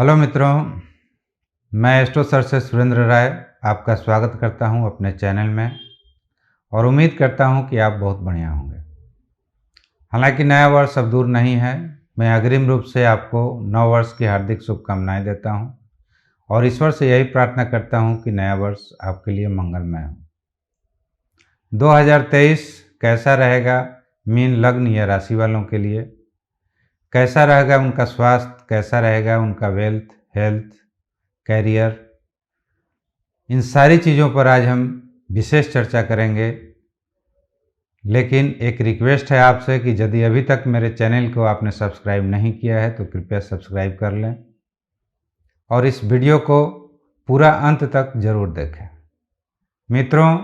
Hello मित्रों, मैं astro sir से सुरेंद्र राय आपका स्वागत करता हूं अपने चैनल में और उम्मीद करता हूं कि आप बहुत बढ़िया होंगे। हालांकि नया वर्ष अब दूर नहीं है, मैं अग्रिम रूप से आपको नव वर्ष की हार्दिक शुभकामनाएं देता हूं और ईश्वर से यही प्रार्थना करता हूं कि नया वर्ष आपके लिए मंगलमय हो। 2023 कैसा रहेगा मीन लग्न या राशि वालों के लिए? कैसा रहेगा उनका स्वास्थ्य, कैसा रहेगा उनका वेल्थ, हेल्थ, कैरियर, इन सारी चीज़ों पर आज हम विशेष चर्चा करेंगे। लेकिन एक रिक्वेस्ट है आपसे कि यदि अभी तक मेरे चैनल को आपने सब्सक्राइब नहीं किया है तो कृपया सब्सक्राइब कर लें और इस वीडियो को पूरा अंत तक ज़रूर देखें। मित्रों,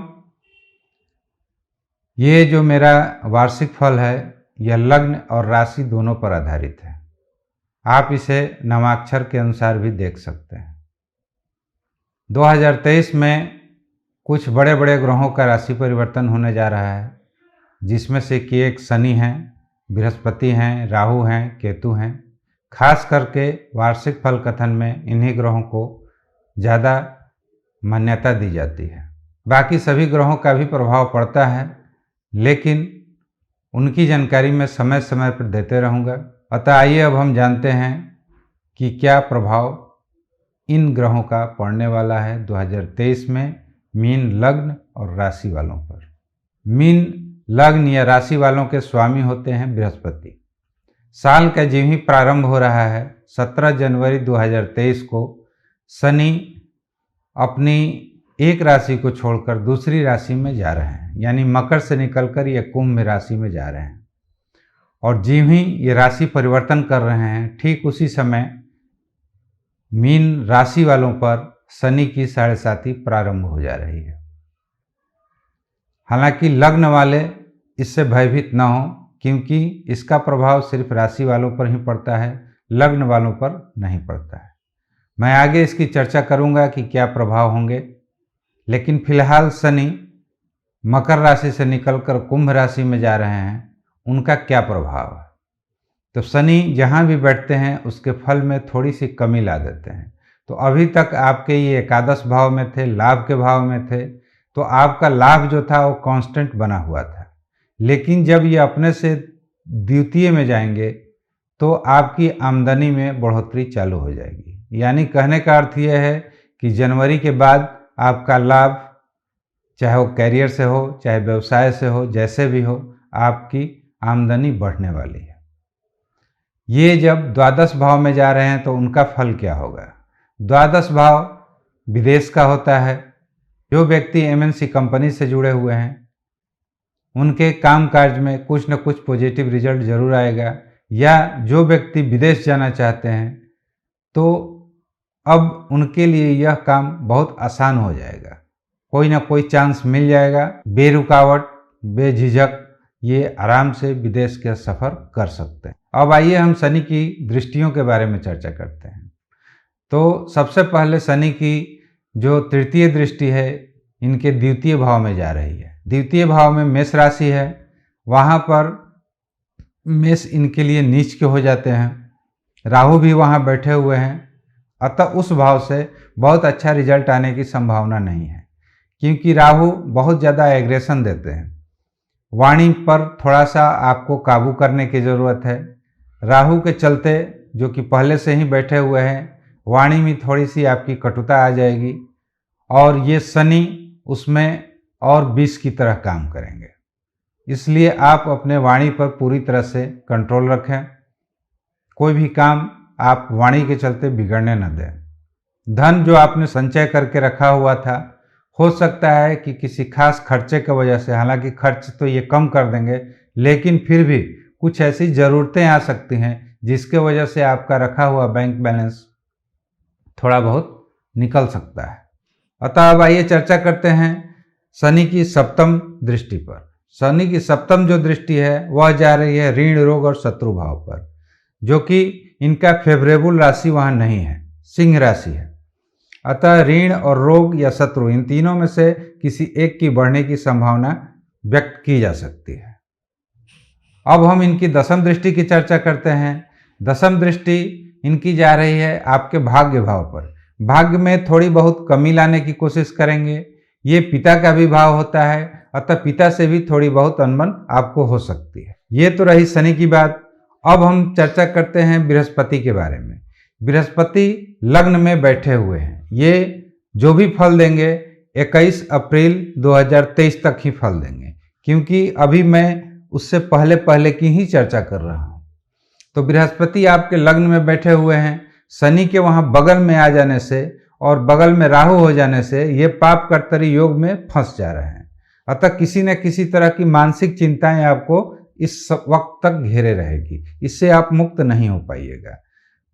ये जो मेरा वार्षिक फल है यह लग्न और राशि दोनों पर आधारित है। आप इसे नामाक्षर के अनुसार भी देख सकते हैं। 2023 में कुछ बड़े बड़े ग्रहों का राशि परिवर्तन होने जा रहा है, जिसमें से कि एक शनि हैं, बृहस्पति हैं, राहु हैं, केतु हैं। खास करके वार्षिक फल कथन में इन्हीं ग्रहों को ज़्यादा मान्यता दी जाती है। बाकी सभी ग्रहों का भी प्रभाव पड़ता है, लेकिन उनकी जानकारी मैं समय समय पर देते रहूँगा। अतः आइए अब हम जानते हैं कि क्या प्रभाव इन ग्रहों का पड़ने वाला है 2023 में मीन लग्न और राशि वालों पर। मीन लग्न या राशि वालों के स्वामी होते हैं बृहस्पति। साल का ज्यों ही प्रारंभ हो रहा है 17 जनवरी 2023 को शनि अपनी एक राशि को छोड़कर दूसरी राशि में जा रहे हैं, यानी मकर से निकलकर ये कुंभ राशि में जा रहे हैं। और ज्यों ही ये राशि परिवर्तन कर रहे हैं, ठीक उसी समय मीन राशि वालों पर शनि की 7.5 प्रारंभ हो जा रही है। हालांकि लग्न वाले इससे भयभीत न हो, क्योंकि इसका प्रभाव सिर्फ राशि वालों पर ही पड़ता है, लग्न वालों पर नहीं पड़ता है। मैं आगे इसकी चर्चा करूंगा कि क्या प्रभाव होंगे, लेकिन फिलहाल शनि मकर राशि से निकलकर कुंभ राशि में जा रहे हैं, उनका क्या प्रभाव है। तो शनि जहाँ भी बैठते हैं उसके फल में थोड़ी सी कमी ला देते हैं। तो अभी तक आपके ये एकादश भाव में थे, लाभ के भाव में थे, तो आपका लाभ जो था वो कांस्टेंट बना हुआ था। लेकिन जब ये अपने से द्वितीय में जाएंगे तो आपकी आमदनी में बढ़ोतरी चालू हो जाएगी। यानी कहने का अर्थ ये है कि जनवरी के बाद आपका लाभ, चाहे वो कैरियर से हो, चाहे व्यवसाय से हो, जैसे भी हो, आपकी आमदनी बढ़ने वाली है। ये जब द्वादश भाव में जा रहे हैं तो उनका फल क्या होगा? द्वादश भाव विदेश का होता है। जो व्यक्ति एमएनसी कंपनी से जुड़े हुए हैं उनके काम काज में कुछ न कुछ पॉजिटिव रिजल्ट जरूर आएगा, या जो व्यक्ति विदेश जाना चाहते हैं तो अब उनके लिए यह काम बहुत आसान हो जाएगा। कोई ना कोई चांस मिल जाएगा, बेरुकावट बेझिझक ये आराम से विदेश का सफ़र कर सकते हैं। अब आइए हम शनि की दृष्टियों के बारे में चर्चा करते हैं। तो सबसे पहले शनि की जो तृतीय दृष्टि है इनके द्वितीय भाव में जा रही है। द्वितीय भाव में मेष राशि है, वहाँ पर मेष इनके लिए नीच के हो जाते हैं। राहु भी वहाँ बैठे हुए हैं, अतः उस भाव से बहुत अच्छा रिजल्ट आने की संभावना नहीं है, क्योंकि राहु बहुत ज़्यादा एग्रेशन देते हैं। वाणी पर थोड़ा सा आपको काबू करने की ज़रूरत है। राहु के चलते, जो कि पहले से ही बैठे हुए हैं, वाणी में थोड़ी सी आपकी कटुता आ जाएगी और ये शनि उसमें और विष की तरह काम करेंगे। इसलिए आप अपने वाणी पर पूरी तरह से कंट्रोल रखें। कोई भी काम आप वाणी के चलते बिगड़ने न दें। धन जो आपने संचय करके रखा हुआ था, हो सकता है कि किसी खास खर्चे की वजह से, हालांकि खर्च तो ये कम कर देंगे, लेकिन फिर भी कुछ ऐसी ज़रूरतें आ सकती हैं जिसके वजह से आपका रखा हुआ बैंक बैलेंस थोड़ा बहुत निकल सकता है। अतः अब आइए चर्चा करते हैं शनि की सप्तम दृष्टि पर। शनि की सप्तम जो दृष्टि है वह जा रही है ऋण, रोग और शत्रु भाव पर, जो कि इनका फेवरेबल राशि वहाँ नहीं है, सिंह राशि है। अतः ऋण और रोग या शत्रु, इन तीनों में से किसी एक की बढ़ने की संभावना व्यक्त की जा सकती है। अब हम इनकी दसम दृष्टि की चर्चा करते हैं। दसम दृष्टि इनकी जा रही है आपके भाग्य भाव पर। भाग्य में थोड़ी बहुत कमी लाने की कोशिश करेंगे। ये पिता का भी भाव होता है, अतः पिता से भी थोड़ी बहुत अनबन आपको हो सकती है। ये तो रही शनि की बात। अब हम चर्चा करते हैं बृहस्पति के बारे में। बृहस्पति लग्न में बैठे हुए हैं। ये जो भी फल देंगे 21 अप्रैल 2023 तक ही फल देंगे, क्योंकि अभी मैं उससे पहले पहले की ही चर्चा कर रहा हूँ। तो बृहस्पति आपके लग्न में बैठे हुए हैं। शनि के वहाँ बगल में आ जाने से और बगल में राहु हो जाने से ये पाप कर्तरी योग में फंस जा रहे हैं। अतः किसी न किसी तरह की मानसिक चिंताएं आपको इस वक्त तक घेरे रहेगी। इससे आप मुक्त नहीं हो पाइएगा।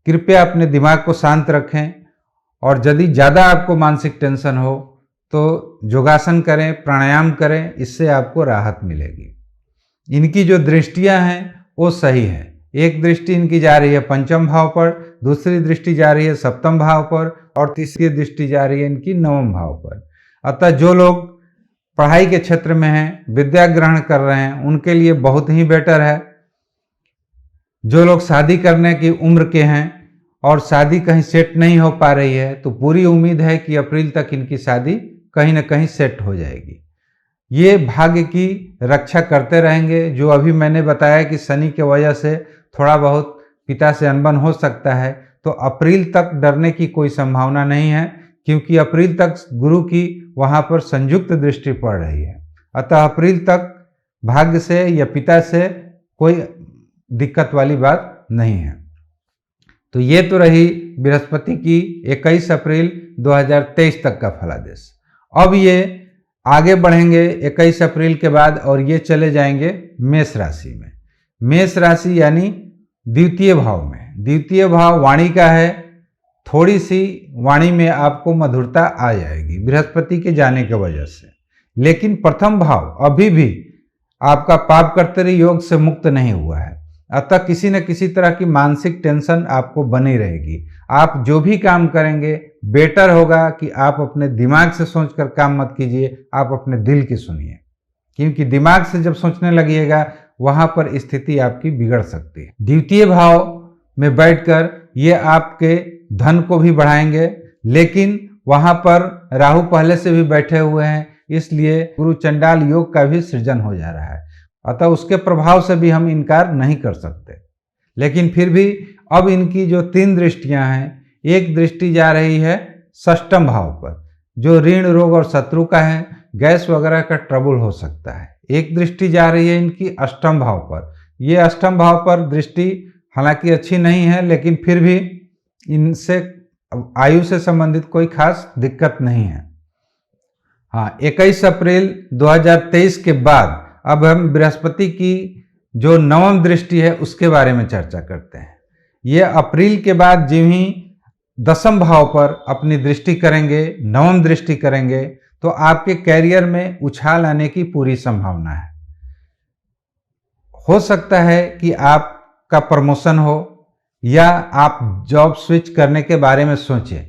कृपया अपने दिमाग को शांत रखें, और यदि ज़्यादा आपको मानसिक टेंशन हो तो योगासन करें, प्राणायाम करें, इससे आपको राहत मिलेगी। इनकी जो दृष्टियां हैं वो सही है। एक दृष्टि इनकी जा रही है पंचम भाव पर, दूसरी दृष्टि जा रही है सप्तम भाव पर, और तीसरी दृष्टि जा रही है इनकी नवम भाव पर। अतः जो लोग पढ़ाई के क्षेत्र में हैं, विद्या ग्रहण कर रहे हैं, उनके लिए बहुत ही बेटर है। जो लोग शादी करने की उम्र के हैं और शादी कहीं सेट नहीं हो पा रही है, तो पूरी उम्मीद है कि अप्रैल तक इनकी शादी कहीं ना कहीं सेट हो जाएगी। ये भाग्य की रक्षा करते रहेंगे। जो अभी मैंने बताया कि शनि के वजह से थोड़ा बहुत पिता से अनबन हो सकता है, तो अप्रैल तक डरने की कोई संभावना नहीं है, क्योंकि अप्रैल तक गुरु की वहाँ पर संयुक्त दृष्टि पड़ रही है। अतः अप्रैल तक भाग्य से या पिता से कोई दिक्कत वाली बात नहीं है। तो ये तो रही बृहस्पति की 21 अप्रैल 2023 तक का फलादेश। अब ये आगे बढ़ेंगे 21 अप्रैल के बाद, और ये चले जाएंगे मेष राशि में। मेष राशि यानी द्वितीय भाव में। द्वितीय भाव वाणी का है। थोड़ी सी वाणी में आपको मधुरता आ जाएगी बृहस्पति के जाने की वजह से, लेकिन प्रथम भाव अभी भी आपका पाप कर्तरी योग से मुक्त नहीं हुआ है। अतः किसी न किसी तरह की मानसिक टेंशन आपको बनी रहेगी। आप जो भी काम करेंगे बेटर होगा कि आप अपने दिमाग से सोचकर काम मत कीजिए, आप अपने दिल की सुनिए, क्योंकि दिमाग से जब सोचने लगिएगा वहां पर स्थिति आपकी बिगड़ सकती है। द्वितीय भाव में बैठकर ये आपके धन को भी बढ़ाएंगे, लेकिन वहां पर राहु पहले से भी बैठे हुए हैं, इसलिए गुरु चंडाल योग का भी सृजन हो जा रहा है। अतः उसके प्रभाव से भी हम इनकार नहीं कर सकते। लेकिन फिर भी अब इनकी जो 3 दृष्टियां हैं, एक दृष्टि जा रही है षष्ठम भाव पर, जो ऋण रोग और शत्रु का है, गैस वगैरह का ट्रबल हो सकता है। एक दृष्टि जा रही है इनकी अष्टम भाव पर। ये अष्टम भाव पर दृष्टि हालांकि अच्छी नहीं है, लेकिन फिर भी इनसे आयु से संबंधित कोई खास दिक्कत नहीं है। हाँ, 21 अप्रैल 2023 के बाद अब हम बृहस्पति की जो नवम दृष्टि है उसके बारे में चर्चा करते हैं। ये अप्रैल के बाद जिन ही दसम भाव पर अपनी दृष्टि करेंगे, नवम दृष्टि करेंगे, तो आपके कैरियर में उछाल आने की पूरी संभावना है। हो सकता है कि आपका प्रमोशन हो या आप जॉब स्विच करने के बारे में सोचें,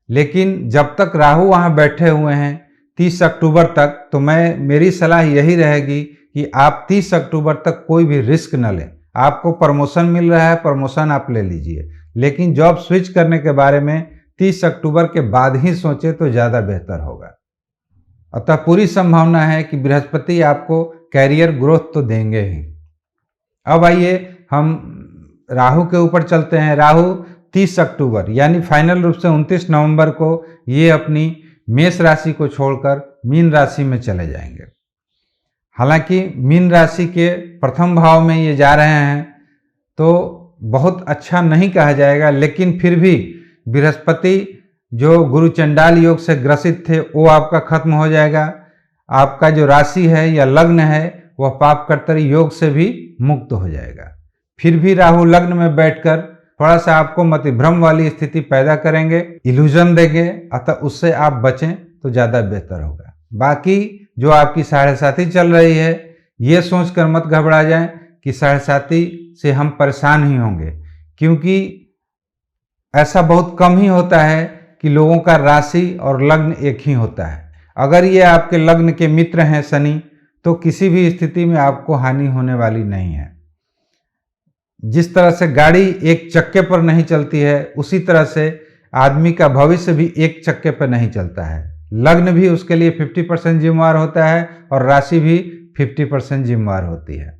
लेकिन जब तक राहु वहां बैठे हुए हैं 30 अक्टूबर तक, तो मेरी सलाह यही रहेगी कि आप 30 अक्टूबर तक कोई भी रिस्क न लें। आपको प्रमोशन मिल रहा है, प्रमोशन आप ले लीजिए, लेकिन जॉब स्विच करने के बारे में 30 अक्टूबर के बाद ही सोचें तो ज़्यादा बेहतर होगा। अतः पूरी संभावना है कि बृहस्पति आपको कैरियर ग्रोथ तो देंगे ही। अब आइए हम राहु के ऊपर चलते हैं। राहु 30 अक्टूबर यानी फाइनल रूप से 29 नवंबर को ये अपनी मेष राशि को छोड़कर मीन राशि में चले जाएंगे। हालांकि मीन राशि के प्रथम भाव में ये जा रहे हैं तो बहुत अच्छा नहीं कहा जाएगा, लेकिन फिर भी बृहस्पति जो गुरु चंडाल योग से ग्रसित थे वो आपका खत्म हो जाएगा। आपका जो राशि है या लग्न है वह पाप कर्तरी योग से भी मुक्त हो जाएगा। फिर भी राहु लग्न में बैठकर थोड़ा सा आपको मतिभ्रम वाली स्थिति पैदा करेंगे, इल्यूजन देंगे, अतः उससे आप बचें तो ज़्यादा बेहतर होगा। बाकी जो आपकी 7.5 चल रही है, ये सोचकर मत घबरा जाएं कि 7.5 से हम परेशान ही होंगे, क्योंकि ऐसा बहुत कम ही होता है कि लोगों का राशि और लग्न एक ही होता है। अगर ये आपके लग्न के मित्र हैं शनि, तो किसी भी स्थिति में आपको हानि होने वाली नहीं है। जिस तरह से गाड़ी एक चक्के पर नहीं चलती है, उसी तरह से आदमी का भविष्य भी एक चक्के पर नहीं चलता है। लग्न भी उसके लिए 50% जिम्मेवार होता है और राशि भी 50% जिम्मेवार होती है।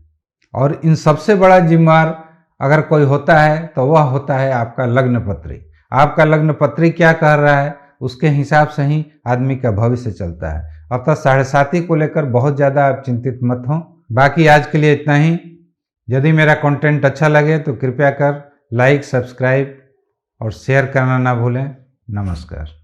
और इन सबसे बड़ा जिम्मेवार अगर कोई होता है तो वह होता है आपका लग्न पत्री। आपका लग्न पत्री क्या कह रहा है, उसके हिसाब से ही आदमी का भविष्य चलता है। अतः 7.5 को लेकर बहुत ज़्यादा आप चिंतित मत हो। बाकी आज के लिए इतना ही। यदि मेरा कंटेंट अच्छा लगे तो कृपया कर लाइक, सब्सक्राइब और शेयर करना ना भूलें। नमस्कार।